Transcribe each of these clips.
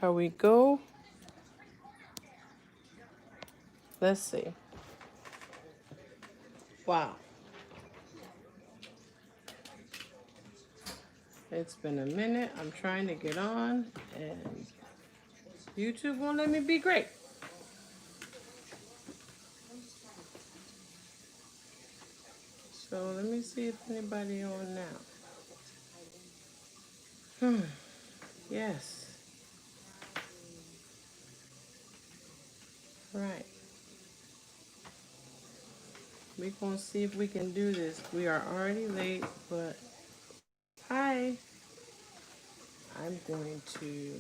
How we go? Let's see. Wow. It's been a minute. I'm trying to get on and YouTube won't let me be great. So let me see if anybody on now. Yes. Right. We're going to see if we can do this. We are already late, but hi. I'm going to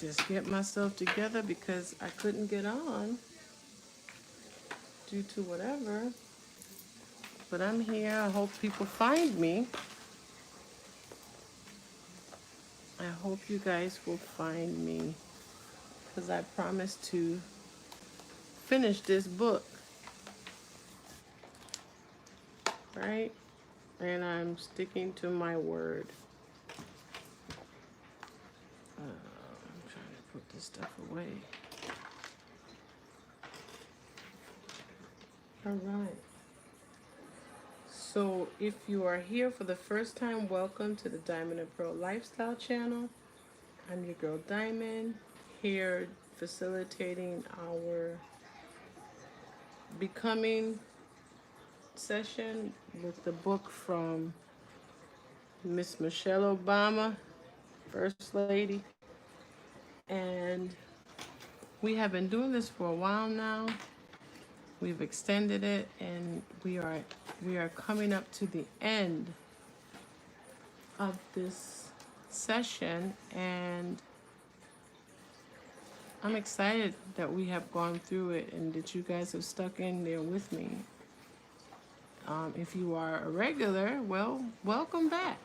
just get myself together because I couldn't get on due to whatever. But I'm here. I hope people find me. I hope you guys will find me because I promised to finish this book, right? And I'm sticking to my word. I'm trying to put this stuff away. All right. So if you are here for the first time, welcome to the Diamond and Pearl Lifestyle channel. I'm your girl Diamond, here facilitating our becoming session with the book from Miss Michelle Obama, First Lady. And we have been doing this for a while now. We've extended it and we are coming up to the end of this session, and I'm excited that we have gone through it and that you guys have stuck in there with me. If you are a regular, well, welcome back.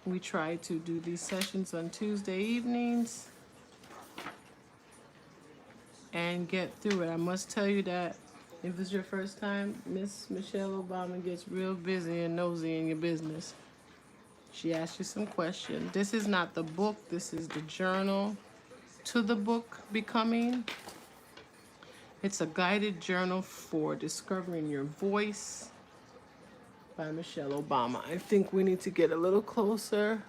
We try to do these sessions on Tuesday evenings and get through it. I must tell you that if it's your first time, Miss Michelle Obama gets real busy and nosy in your business. She asks you some questions. This is not the book, this is the journal to the book Becoming. It's a guided journal for discovering your voice by Michelle Obama. I think we need to get a little closer.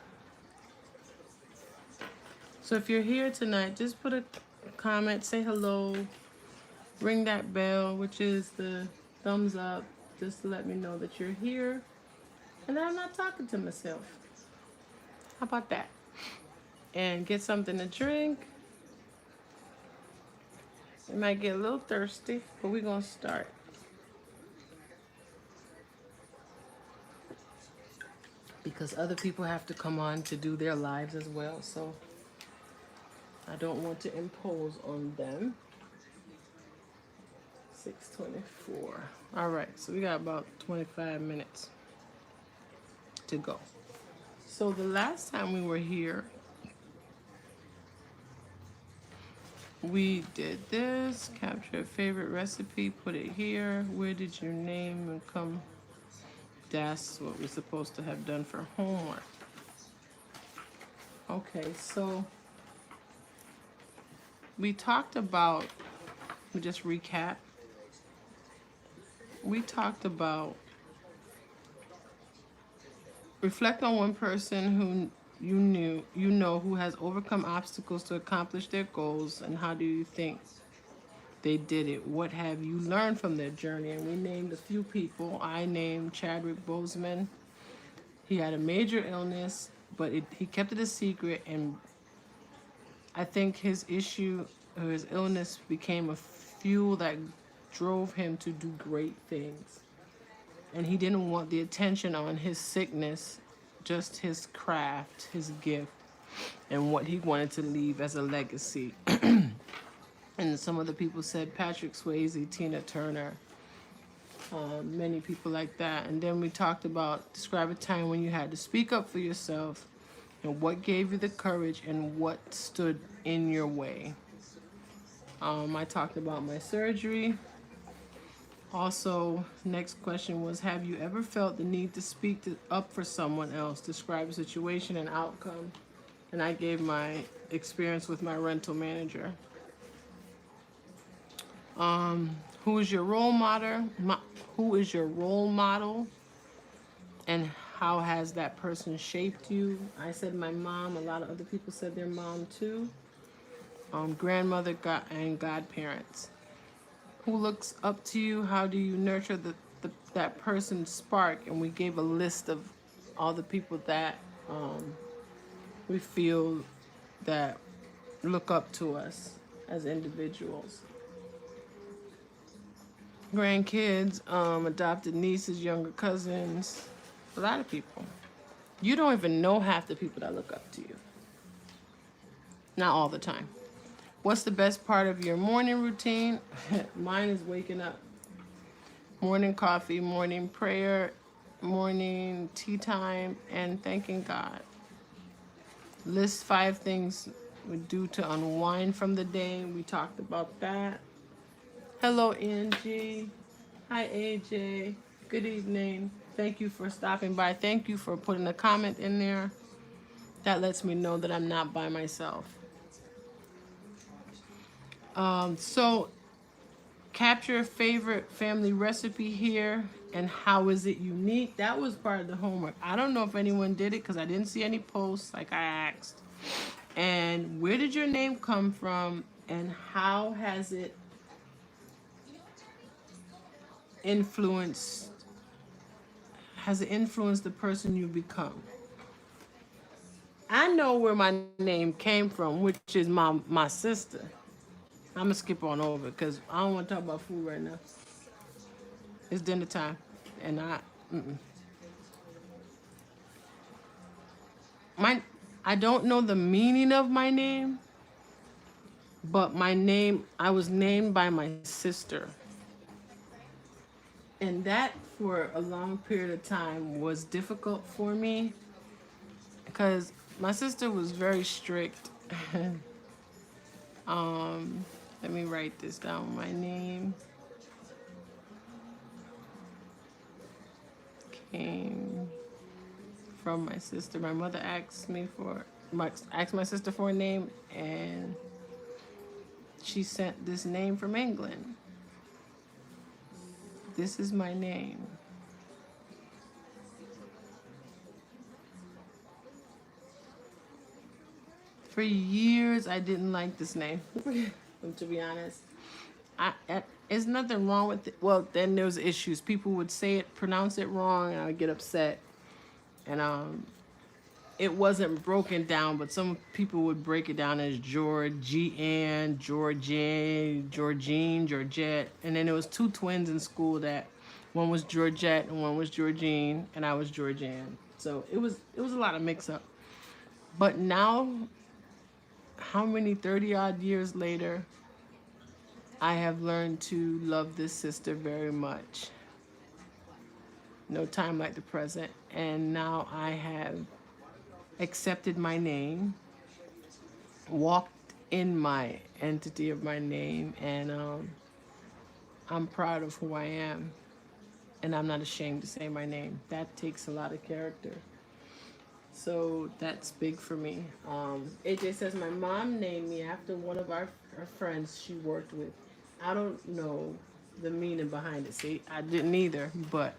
So if you're here tonight, just put a comment, say hello, ring that bell, which is the thumbs up, just to let me know that you're here and that I'm not talking to myself. How about that? And get something to drink. It might get a little thirsty, but we're gonna start. Because other people have to come on to do their lives as well, so I don't want to impose on them. 6:24. All right, so we got about 25 minutes to go. So the last time we were here, we did this, capture a favorite recipe, put it here. Where did your name and come? That's what we're supposed to have done for homework. Okay, so we talked about, we just recap. We talked about reflect on one person who you know who has overcome obstacles to accomplish their goals, and how do you think they did it? What have you learned from their journey? And we named a few people. I named Chadwick Boseman. He had a major illness, but he kept it a secret, and I think his issue or his illness became a fuel that drove him to do great things. And he didn't want the attention on his sickness, just his craft, his gift, and what he wanted to leave as a legacy. And some of the people said Patrick Swayze, Tina Turner, many people like that. And then we talked about describe a time when you had to speak up for yourself and what gave you the courage and what stood in your way. I talked about my surgery. Also, next question was, have you ever felt the need to up for someone else? Describe a situation and outcome. And I gave my experience with my rental manager. Who is your role model? Who is your role model? And how has that person shaped you? I said my mom. A lot of other people said their mom too. Grandmother and godparents. Who looks up to you? How do you nurture that person's spark? And we gave a list of all the people that we feel that look up to us as individuals. Grandkids, adopted nieces, younger cousins, a lot of people. You don't even know half the people that look up to you. Not all the time. What's the best part of your morning routine? Mine is waking up. Morning coffee, morning prayer, morning tea time, and thanking God. List 5 things we do to unwind from the day. We talked about that. Hello, Angie. Hi, AJ. Good evening. Thank you for stopping by. Thank you for putting a comment in there. That lets me know that I'm not by myself. So capture a favorite family recipe here and how is it unique? That was part of the homework. I don't know if anyone did it because I didn't see any posts like I asked. And where did your name come from and how has it influenced the person you become? I know where my name came from, which is my sister. I'm gonna skip on over because I don't want to talk about food right now. It's dinner time, and I don't know the meaning of my name, but my name, I was named by my sister, and that for a long period of time was difficult for me because my sister was very strict. Let me write this down. My name came from my sister. My mother asked my sister for a name, and she sent this name from England. This is my name. For years, I didn't like this name. To be honest, there's nothing wrong with it. Well, then there was issues. People would say it, pronounce it wrong, and I would get upset. And it wasn't broken down, but some people would break it down as Georgianne, Georgine, Georgette. And then there was 2 twins in school that one was Georgette and one was Georgine, and I was Georgianne. So it was a lot of mix up. But now, how many 30 odd years later, I have learned to love this sister very much. No time like the present. And now I have accepted my name, walked in my entity of my name, and I'm proud of who I am. And I'm not ashamed to say my name. That takes a lot of character. So that's big for me. AJ says, my mom named me after one of our friends she worked with. I don't know the meaning behind it. See, I didn't either, but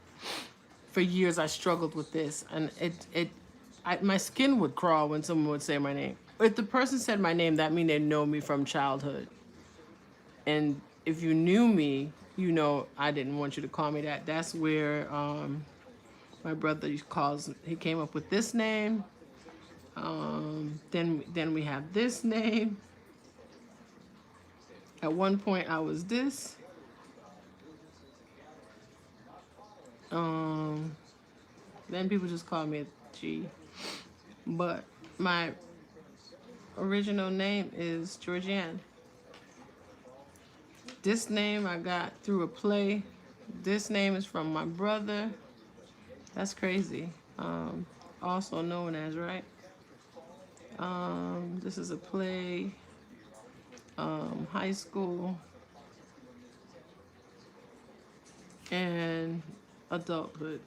for years I struggled with this, and my skin would crawl when someone would say my name. If the person said my name, that means they know me from childhood. And if you knew me, you know I didn't want you to call me that. That's where my brother he came up with this name. Then we have this name. At one point I was this. Then people just call me G. But my original name is Georgianne. This name I got through a play. This name is from my brother. That's crazy. Also known as, right? This is a play. High school. and adulthood.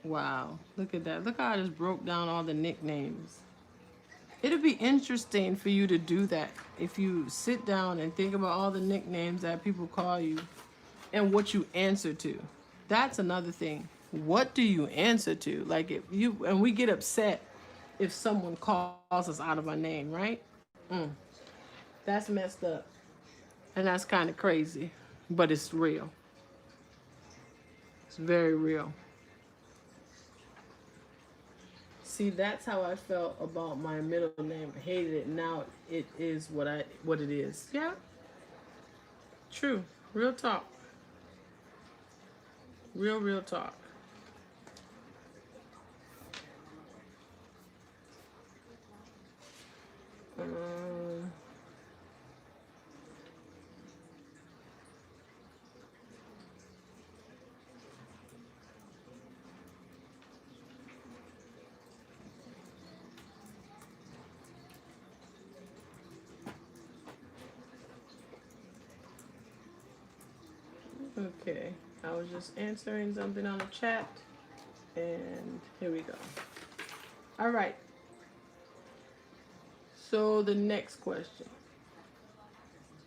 Wow, look at that. Look how I just broke down all the nicknames. It'll be interesting for you to do that if you sit down and think about all the nicknames that people call you and what you answer to. That's another thing. What do you answer to? Like if you and we get upset if someone calls us out of our name, right? That's messed up. And that's kind of crazy, but it's real. It's very real. See, that's how I felt about my middle name. I hated it. Now it is what it is. Yeah. True. Real talk. Real talk. Okay. I was just answering something on the chat. And here we go. All right. So the next question.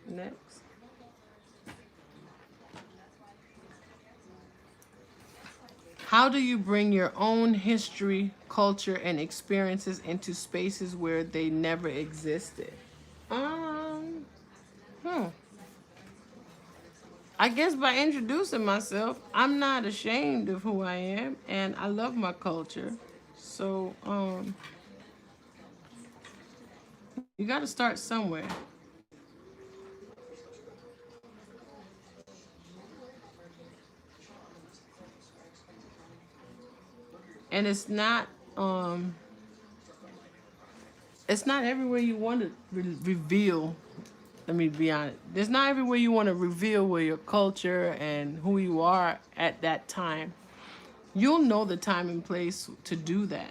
Next. How do you bring your own history, culture, and experiences into spaces where they never existed? Hmm. I guess by introducing myself. I'm not ashamed of who I am, and I love my culture. So, you got to start somewhere. And it's not everywhere you want to reveal. Let me be honest. There's not everywhere you want to reveal where your culture and who you are at that time. You'll know the time and place to do that.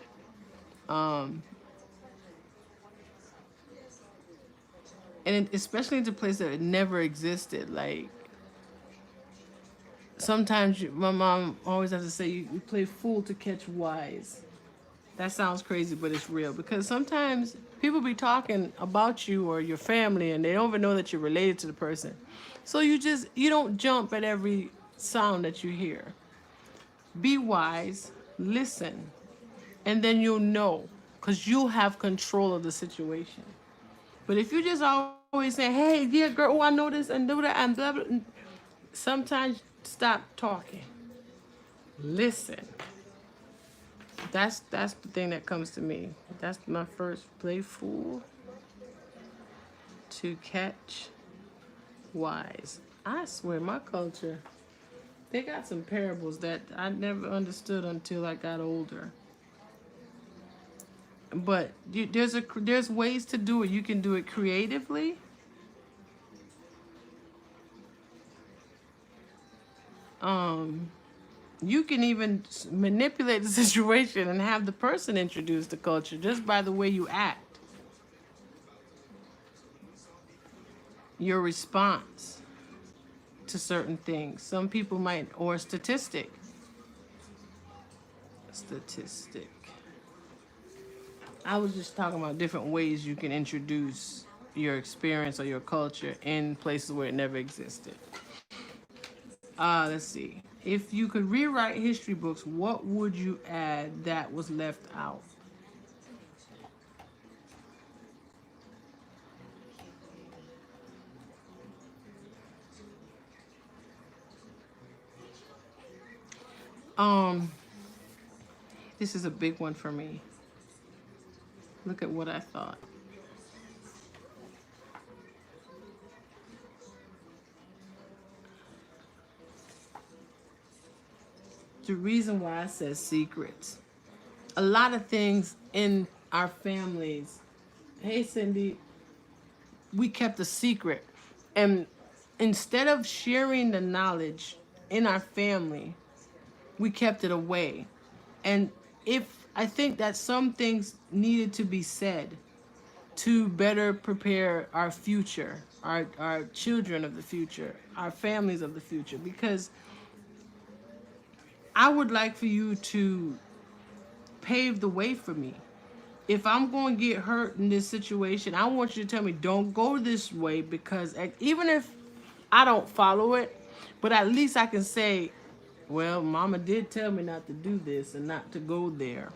And especially into places that it never existed. Like sometimes my mom always has to say, you play fool to catch wise. That sounds crazy, but it's real. Because sometimes people be talking about you or your family and they don't even know that you're related to the person. So you don't jump at every sound that you hear. Be wise, listen, and then you'll know. Because you'll have control of the situation. But if you just always say, hey, yeah, girl, oh, I know this and do that and blah, blah, sometimes stop talking. Listen. That's the thing that comes to me. That's my first play fool to catch wise. I swear, my culture, they got some parables that I never understood until I got older. But there's ways to do it. You can do it creatively. You can even manipulate the situation and have the person introduce the culture just by the way you act. Your response to certain things. Some people might, or statistic. I was just talking about different ways you can introduce your experience or your culture in places where it never existed. Let's see. If you could rewrite history books, what would you add that was left out? This is a big one for me. Look at what I thought. The reason why I said secrets. A lot of things in our families, hey Cindy, we kept a secret. And instead of sharing the knowledge in our family, we kept it away. And I think that some things needed to be said to better prepare our future, our children of the future, our families of the future. Because I would like for you to pave the way for me. If I'm going to get hurt in this situation, I want you to tell me, don't go this way, because even if I don't follow it, but at least I can say, well, mama did tell me not to do this and not to go there.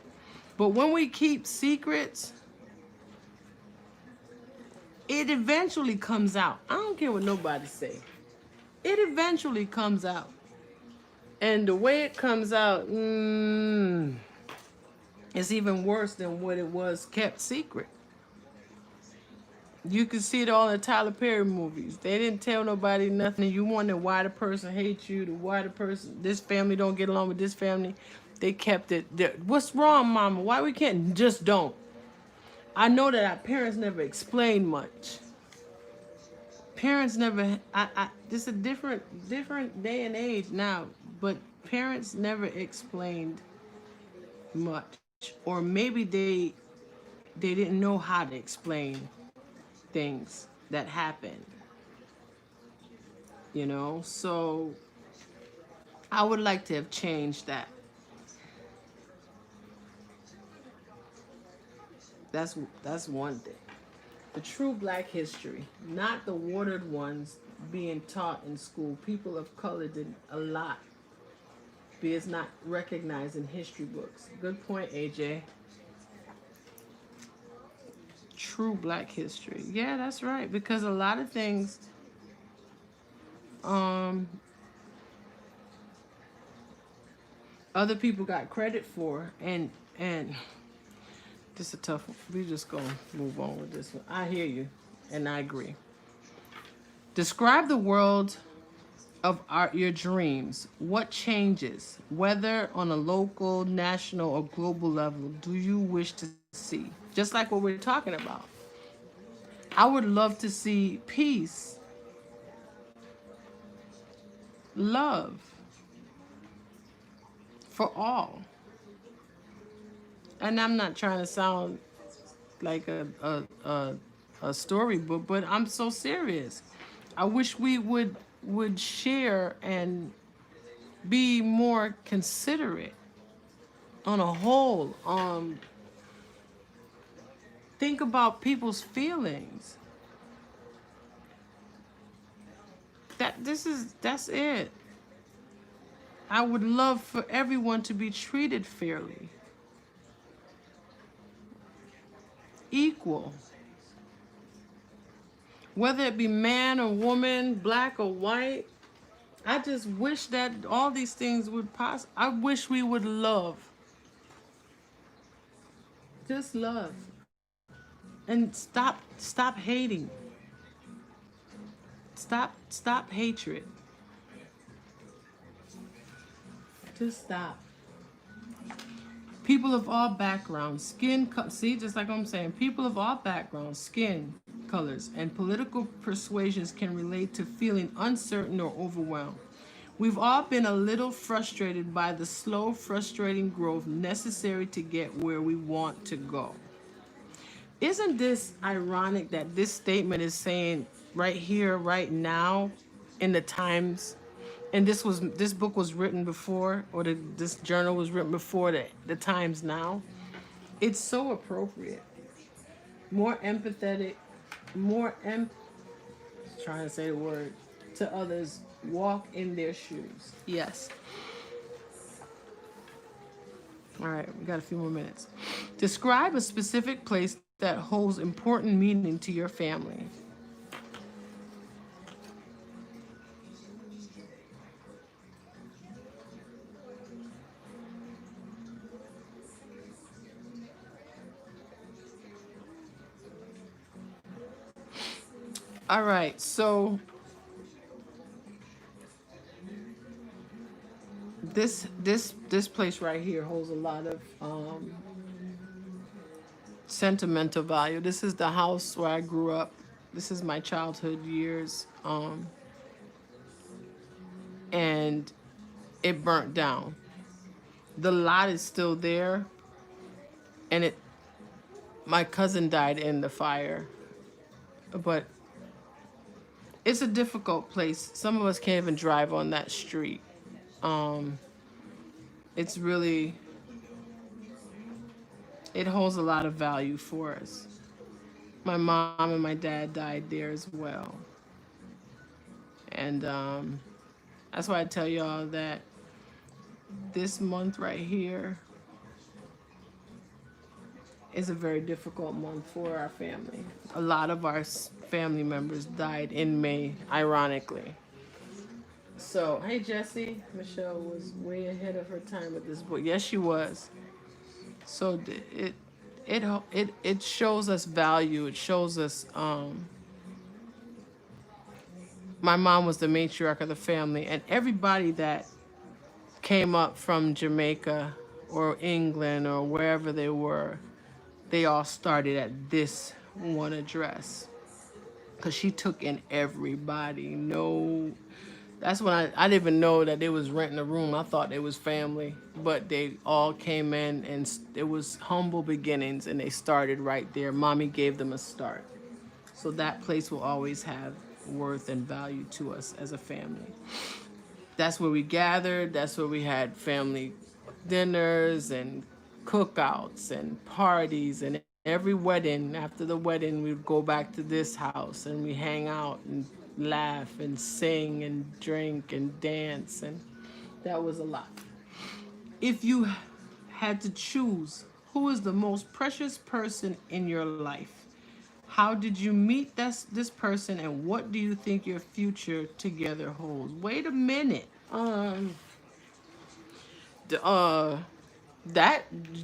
But when we keep secrets, it eventually comes out. I don't care what nobody say. It eventually comes out. And the way it comes out, it's even worse than what it was kept secret. You can see it all in the Tyler Perry movies. They didn't tell nobody nothing. You wonder why the person hates you, why the person, this family don't get along with this family. They kept it there. What's wrong, mama? Why we can't? Just don't. I know that our parents never explained much. Parents never, this is a different day and age now, but parents never explained much. Or maybe they didn't know how to explain things that happened. You know, so I would like to have changed that. That's one thing. The true black history, not the watered ones being taught in school. People of color did a lot, but it's not recognized in history books. Good point, AJ. True black history. Yeah, that's right. Because a lot of things, other people got credit for, and this is a tough one. We just gonna move on with this one. I hear you, and I agree. Describe the world of your dreams. What changes, whether on a local, national, or global level, do you wish to see? Just like what we're talking about. I would love to see peace, love for all. And I'm not trying to sound like a storybook, but I'm so serious. I wish we would share and be more considerate on a whole. Think about people's feelings. That's it. I would love for everyone to be treated fairly. Equal. Whether it be man or woman, black or white. I just wish that all these things would pass. I wish we would love. Just love. And stop hating. Stop hatred. Just stop. People of all backgrounds, see, just like I'm saying, people of all backgrounds, skin colors, and political persuasions can relate to feeling uncertain or overwhelmed. We've all been a little frustrated by the slow, frustrating growth necessary to get where we want to go. Isn't this ironic that this statement is saying right here, right now, in the times? And this book was written before, or this journal was written before the times now. It's so appropriate. More empathetic, trying to say the word, to others, walk in their shoes. Yes. All right, we got a few more minutes. Describe a specific place that holds important meaning to your family. All right, so this place right here holds a lot of sentimental value. This is the house where I grew up. This is my childhood years, and it burnt down. The lot is still there, and My cousin died in the fire, but it's a difficult place. Some of us can't even drive on that street. It's really, it holds a lot of value for us. My mom and my dad died there as well. And that's why I tell y'all that this month right here is a very difficult month for our family. A lot of our family members died in May, ironically. So, hey Jesse, Michelle was way ahead of her time with this book. Yes, she was. So it shows us value. It shows us. My mom was the matriarch of the family, and everybody that came up from Jamaica or England or wherever they all started at this one address. Because she took in everybody. No, that's when I didn't even know that they was renting a room. I thought they was family. But they all came in, and it was humble beginnings, and they started right there. Mommy gave them a start. So that place will always have worth and value to us as a family. That's where we gathered. That's where we had family dinners and cookouts and parties. And every wedding, after the wedding, we'd go back to this house and we hang out and laugh and sing and drink and dance. And that was a lot. If you had to choose who is the most precious person in your life, how did you meet this person, and what do you think your future together holds? Wait a minute.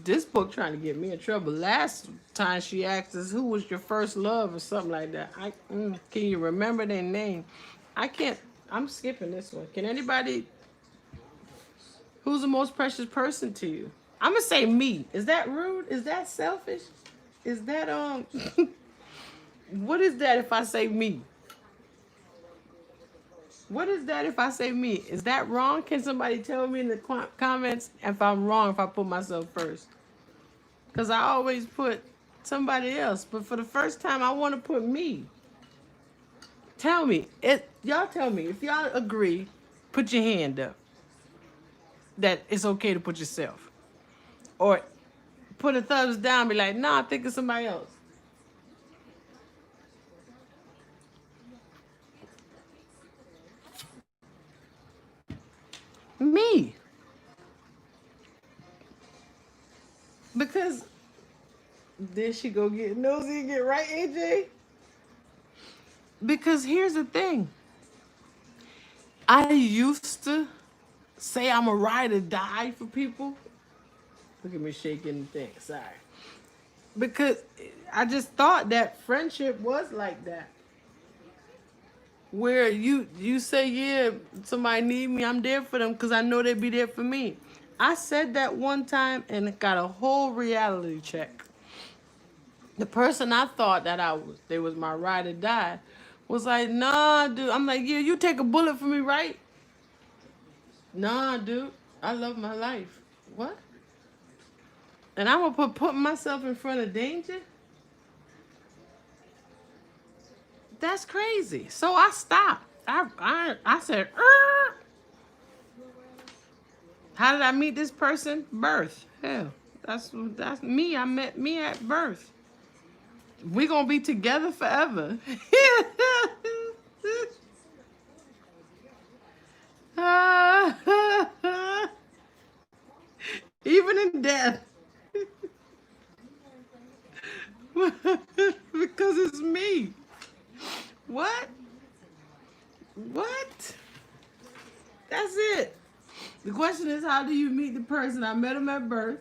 This book trying to get me in trouble. Last time she asked us who was your first love or something like that. Can you remember their name? I can't. I'm skipping this one. Can anybody? Who's the most precious person to you? I'm gonna say me. Is that rude? Is that selfish? Is that What is that if I say me? What is that if I say me? Is that wrong? Can somebody tell me in the comments if I'm wrong if I put myself first? Because I always put somebody else. But for the first time, I want to put me. Tell me. Y'all tell me. If y'all agree, put your hand up. That it's okay to put yourself. Or put a thumbs down. Be like, nah, think of somebody else. Me. Because then she go get nosy and get right, AJ? Because here's the thing. I used to say I'm a ride or die for people. Look at me shaking the thing. Sorry. Because I just thought that friendship was like that. Where you say, yeah, somebody need me, I'm there for them because I know they'd be there for me. I said that one time and it got a whole reality check. The person I thought that they was my ride or die was like, nah, dude. I'm like, yeah, you take a bullet for me, right? Nah, dude. I love my life. What? And I'm gonna put myself in front of danger? That's crazy. So I stopped. I said, how did I meet this person? Birth. Hell, that's me. I met me at birth. We gonna be together forever. Even in death. Because it's me. What? What? That's it. The question is, how do you meet the person? I met him at birth.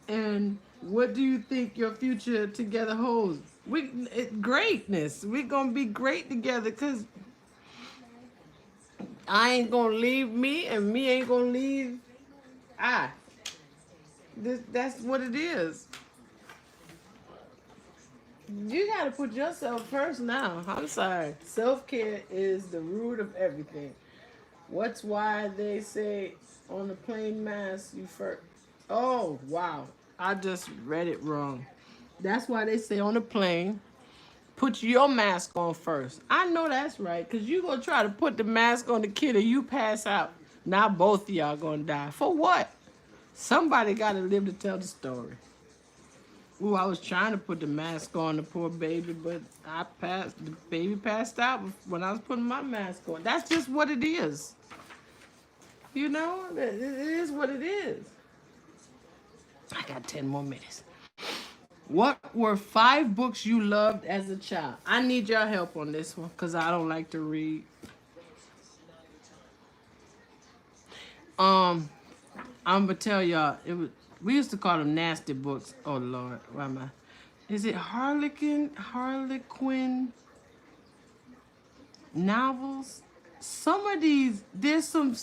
And what do you think your future together holds? Greatness. We're going to be great together because I ain't going to leave me and me ain't going to leave I. That's what it is. You got to put yourself first now. I'm sorry. Self-care is the root of everything. What's why they say on the plane mask you first? Oh, wow. I just read it wrong. That's why they say on the plane, put your mask on first. I know that's right, because you going to try to put the mask on the kid and you pass out. Now both of y'all going to die. For what? Somebody got to live to tell the story. Ooh, I was trying to put the mask on the poor baby, but the baby passed out when I was putting my mask on. That's just what it is. You know, it is what it is. I got 10 more minutes. What were 5 books you loved as a child? I need your help on this one, because I don't like to read. I'm gonna tell y'all, we used to call them nasty books. Oh Lord, why am I? Is it Harlequin novels? Some of these, there's some.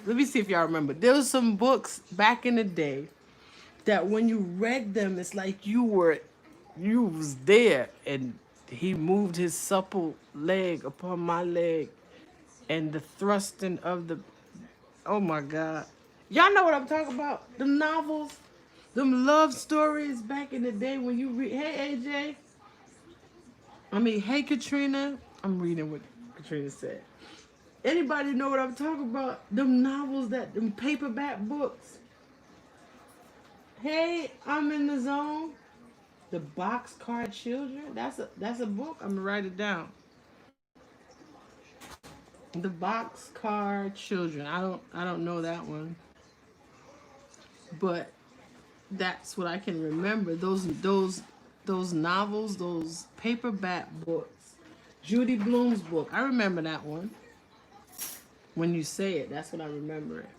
Let me see if y'all remember. There was some books back in the day that when you read them, it's like you was there, and he moved his supple leg upon my leg, and the thrusting of the. Oh my God. Y'all know what I'm talking about? Them novels, them love stories back in the day when you read. Hey, AJ. Hey, Katrina. I'm reading what Katrina said. Anybody know what I'm talking about? Them novels, them paperback books. Hey, I'm in the zone. The Boxcar Children. That's a book. I'm gonna write it down. The Boxcar Children. I don't know that one. But that's what I can remember. Those novels, those paperback books. Judy Blume's book. I remember that one. When you say it, that's what I remember it.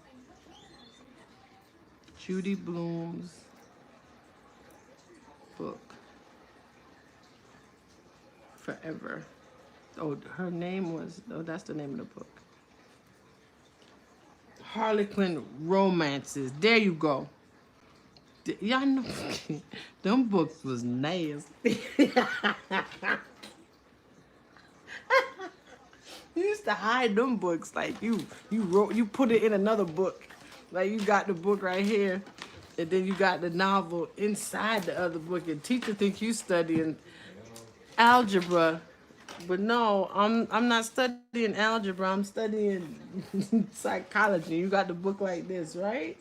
Judy Blume's book. Forever. Oh, her name was, that's the name of the book. Harlequin Romances. There you go. Y'all know, them books was nasty. You used to hide them books, like you put it in another book. Like you got the book right here, and then you got the novel inside the other book, and teacher think you studying algebra. But no, I'm not studying algebra, I'm studying psychology. You got the book like this, right?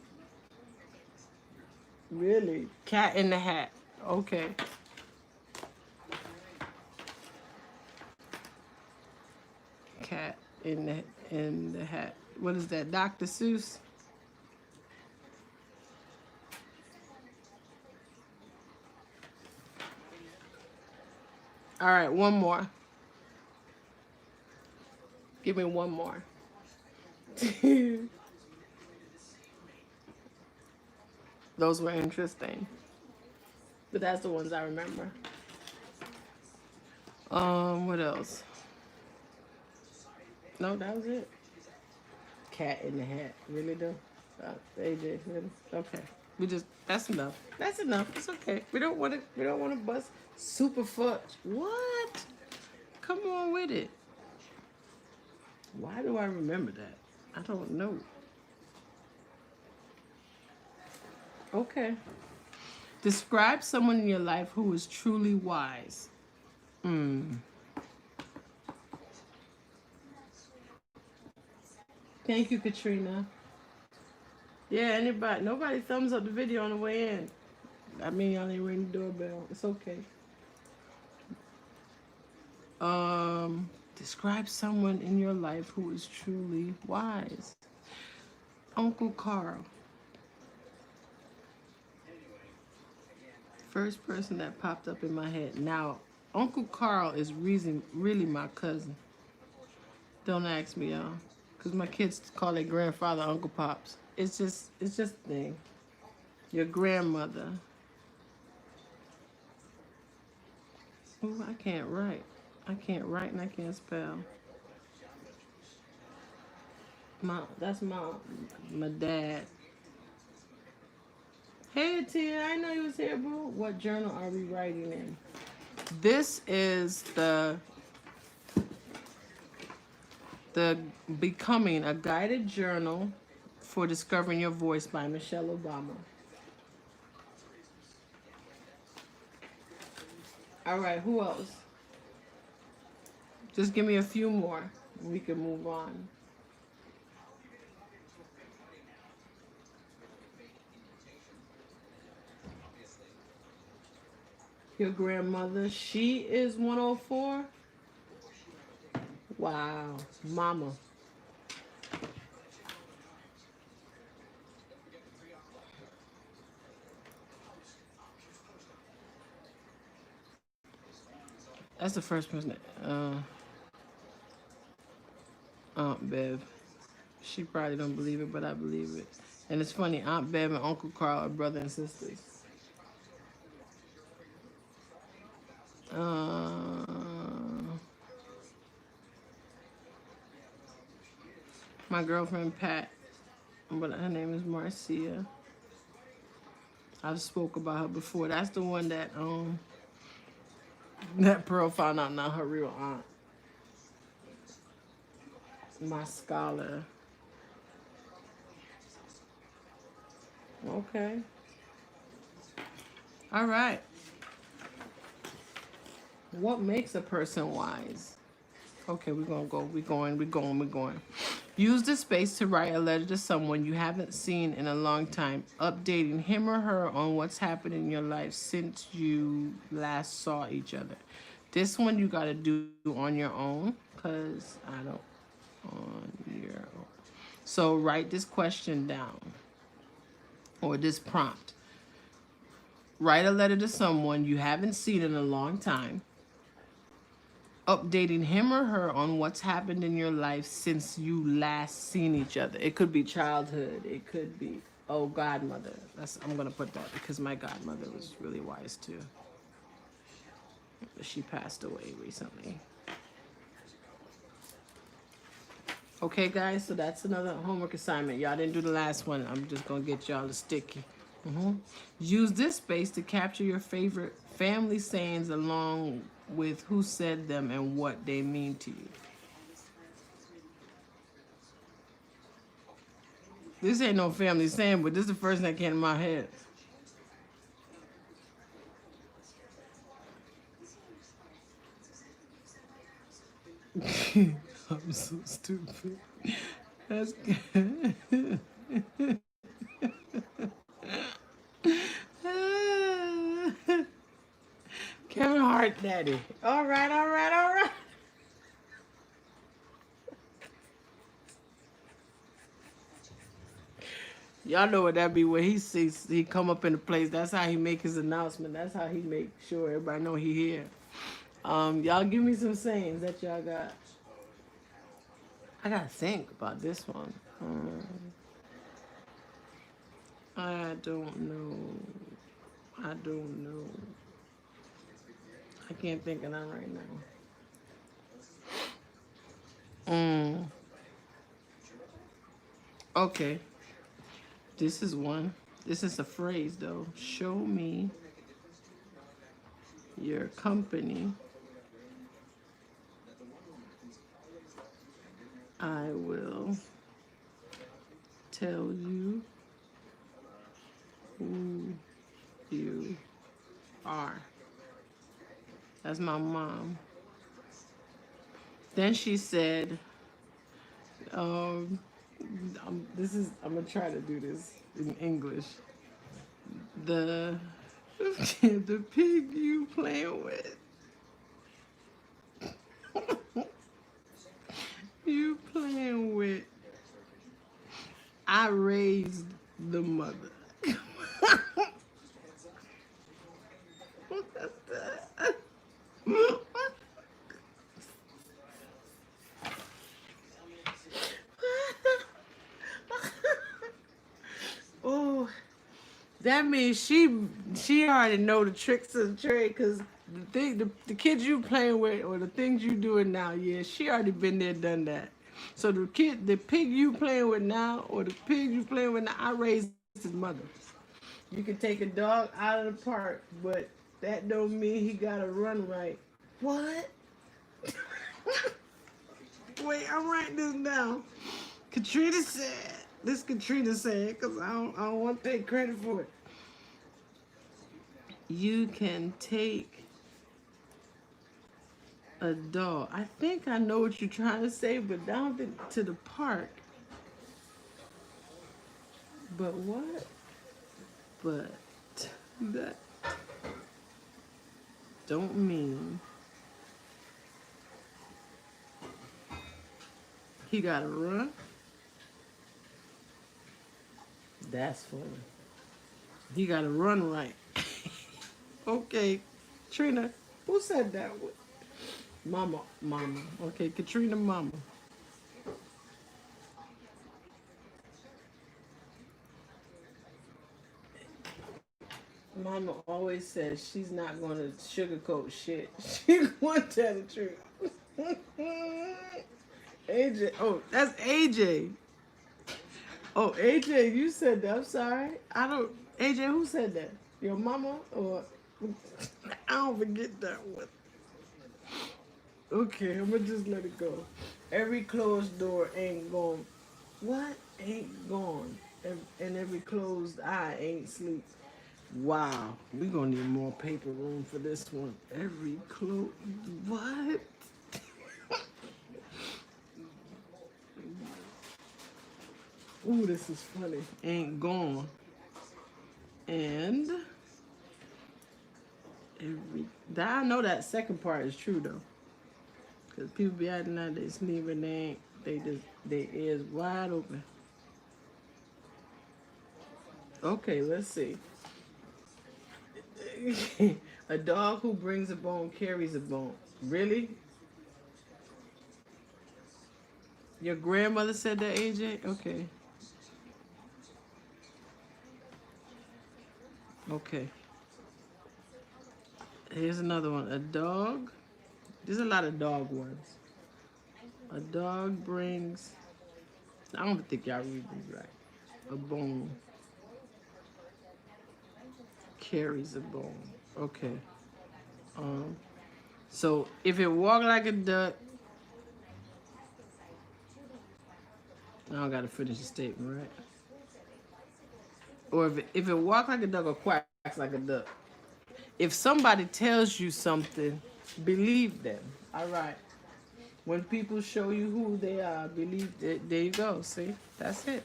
Really? Cat in the Hat. Okay. Cat in the Hat. What is that? Dr. Seuss? All right, one more. Give me one more. Those were interesting. But that's the ones I remember. What else? No, that was it. Cat in the Hat. Really though? AJ, really? Okay. That's enough. That's enough. It's okay. We don't want to bust super fudge. What? Come on with it. Why do I remember that? I don't know. Okay. Describe someone in your life who is truly wise. Thank you, Katrina. Yeah, nobody thumbs up the video on the way in. I mean, y'all ain't ring the doorbell. It's okay. Describe someone in your life who is truly wise. Uncle Carl. First person that popped up in my head. Now, Uncle Carl is really my cousin. Don't ask me, y'all. Because my kids call their grandfather Uncle Pops. It's just a thing. Your grandmother. Ooh, I can't write. I can't write and I can't spell. That's my dad. Hey Tia, I know you was here, boo. What journal are we writing in? This is the Becoming a Guided Journal for Discovering Your Voice by Michelle Obama. All right, who else? Just give me a few more. We can move on. Your grandmother, she is 104? Wow, mama. That's the first person. Aunt Bev. She probably don't believe it, but I believe it. And it's funny, Aunt Bev and Uncle Carl are brother and sisters. My girlfriend Pat, but her name is Marcia. I've spoke about her before. That's the one that that Pearl found out not her real aunt. My scholar. Okay. All right. What makes a person wise? Okay, we're gonna go. We're going. Use this space to write a letter to someone you haven't seen in a long time, updating him or her on what's happened in your life since you last saw each other. This one you gotta do on your own, cause I don't. On your own. So write this question down, or this prompt. Write a letter to someone you haven't seen in a long time, updating him or her on what's happened in your life since you last seen each other. It could be childhood. It could be, oh, godmother. I'm going to put that because my godmother was really wise too. She passed away recently. Okay, guys, so that's another homework assignment. Y'all didn't do the last one. I'm just going to get y'all a sticky. Use this space to capture your favorite family sayings along with who said them and what they mean to you. This ain't no family saying, but this is the first thing that came to my head. I'm so stupid. That's good. Kevin Hart daddy. All right. Y'all know what that be when he sees he come up in the place. That's how he make his announcement. That's how he make sure everybody know he here. Y'all give me some sayings that y'all got. I gotta think about this one. I don't know. I can't think of that right now. Okay. This is one. This is a phrase though. Show me your company. I will tell you who you are. That's my mom. Then she said, I'm gonna try to do this in English. The pig you playing with. You playing with. I raised the mother. Oh, that means she already know the tricks of the trade, because the kids you playing with or the things you doing now, yeah, she already been there, done that. So the pig you playing with now, or the pig you playing with now, I raised his mother. You can take a dog out of the park, but that don't mean he gotta run right. What? Wait, I'm writing this down. Katrina said, because I don't want to take credit for it. You can take A dog. I think I know what you're trying to say, but down to the park. But what? But that don't mean he gotta run. That's funny. He gotta run right. Okay, Trina, who said that? Mama, mama. Okay, Katrina, mama. Mama always says she's not going to sugarcoat shit. She's going to tell the truth. AJ. Oh, that's AJ. Oh, AJ, you said that. I'm sorry. I don't. AJ, who said that? Your mama? Or. I don't forget that one. Okay, I'm going to just let it go. Every closed door ain't gone. What? Ain't gone. And every closed eye ain't sleep. Wow, we're gonna need more paper room for this one. Every close, what? Ooh, this is funny. Ain't gone. And I know that second part is true though, because people be acting like they sleep and they ain't. They ears wide open. Okay, let's see. A dog who brings a bone carries a bone. Really? Your grandmother said that, AJ? Okay. Okay. Here's another one. A dog. There's a lot of dog ones. A dog brings. I don't think y'all read these right. A bone carries a bone. Okay. So if it walk like a duck, now I gotta finish the statement, right? Or if it walk like a duck or quacks like a duck. If somebody tells you something, believe them. All right. When people show you who they are, believe it. There you go. See, that's it.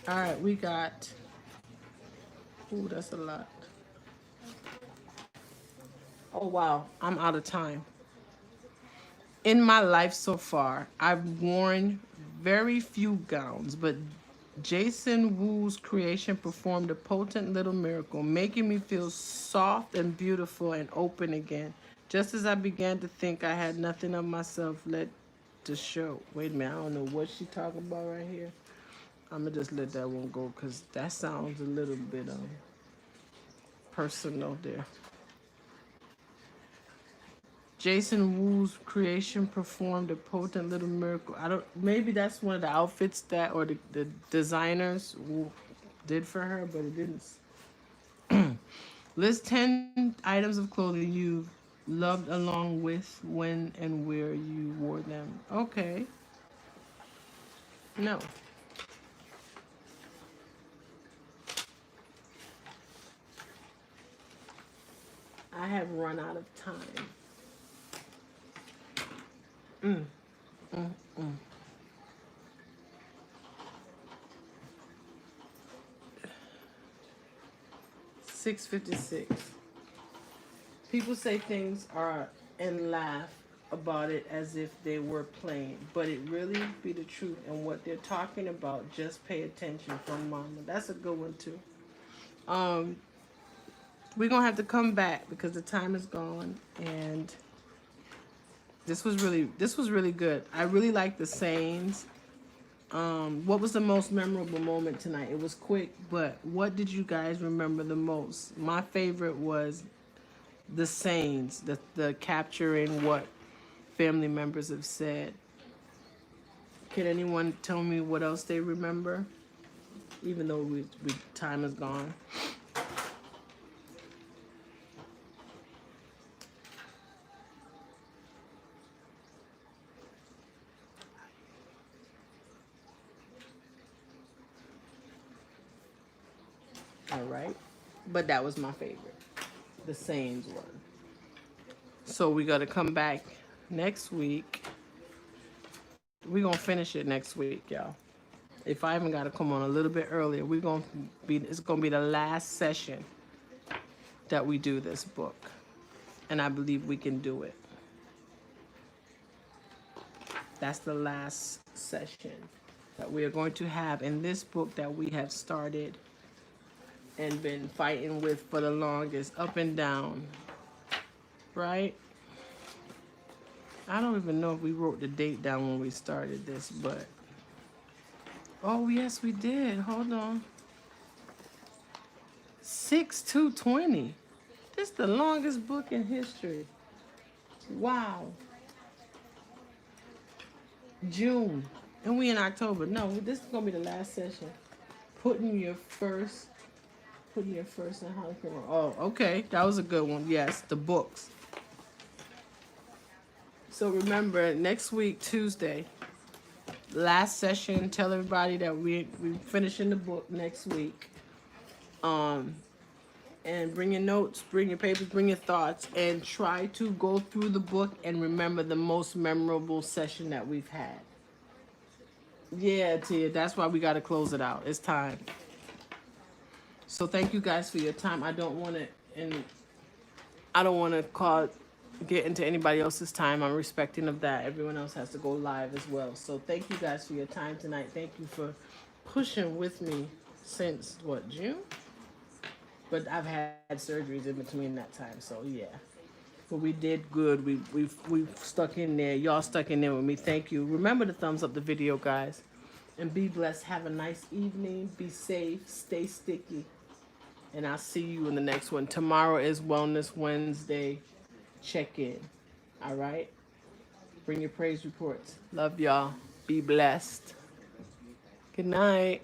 All right, we got. Ooh, that's a lot. Oh wow, I'm out of time. In my life so far, I've worn very few gowns, but Jason Wu's creation performed a potent little miracle, making me feel soft and beautiful and open again. Just as I began to think I had nothing of myself left to show. Wait a minute, I don't know what she talking about right here. I'm gonna just let that one go because that sounds a little bit personal there. Jason Wu's creation performed a potent little miracle. I don't. Maybe that's one of the outfits that or the designers did for her, but it didn't. List 10 items of clothing you loved along with when and where you wore them. Okay. No. I have run out of time. 6:56. People say things are and laugh about it as if they were playing, but it really be the truth and what they're talking about. Just pay attention from Mama. That's a good one too. We're gonna have to come back because the time is gone, and this was really good. I really like the sayings. What was the most memorable moment tonight? It was quick, but what did you guys remember the most? My favorite was the sayings, the capturing what family members have said. Can anyone tell me what else they remember? Even though we time is gone. All right, but that was my favorite, the sayings one. So we got to come back next week. We're going to finish it next week, y'all. If I even got to come on a little bit earlier, it's going to be the last session that we do this book. And I believe we can do it. That's the last session that we are going to have in this book that we have started and been fighting with for the longest, up and down, right? I don't even know if we wrote the date down when we started this, but oh yes we did. Hold on. 6/2/20. This is the longest book in history. Wow. June. And we in October. No, this is gonna be the last session. Putting your first in how to come. Oh, okay. That was a good one. Yes, the books. So remember, next week, Tuesday, last session. Tell everybody that we finishing the book next week. And bring your notes, bring your papers, bring your thoughts, and try to go through the book and remember the most memorable session that we've had. Yeah, Tia, that's why we got to close it out. It's time. So thank you guys for your time. I don't want to get into anybody else's time. I'm respecting of that. Everyone else has to go live as well. So thank you guys for your time tonight. Thank you for pushing with me since what, June? But I've had surgeries in between that time, so yeah. But we did good. We've stuck in there. Y'all stuck in there with me. Thank you. Remember to thumbs up the video, guys. And be blessed. Have a nice evening. Be safe. Stay sticky. And I'll see you in the next one. Tomorrow is Wellness Wednesday. Check in. All right? Bring your praise reports. Love y'all. Be blessed. Good night.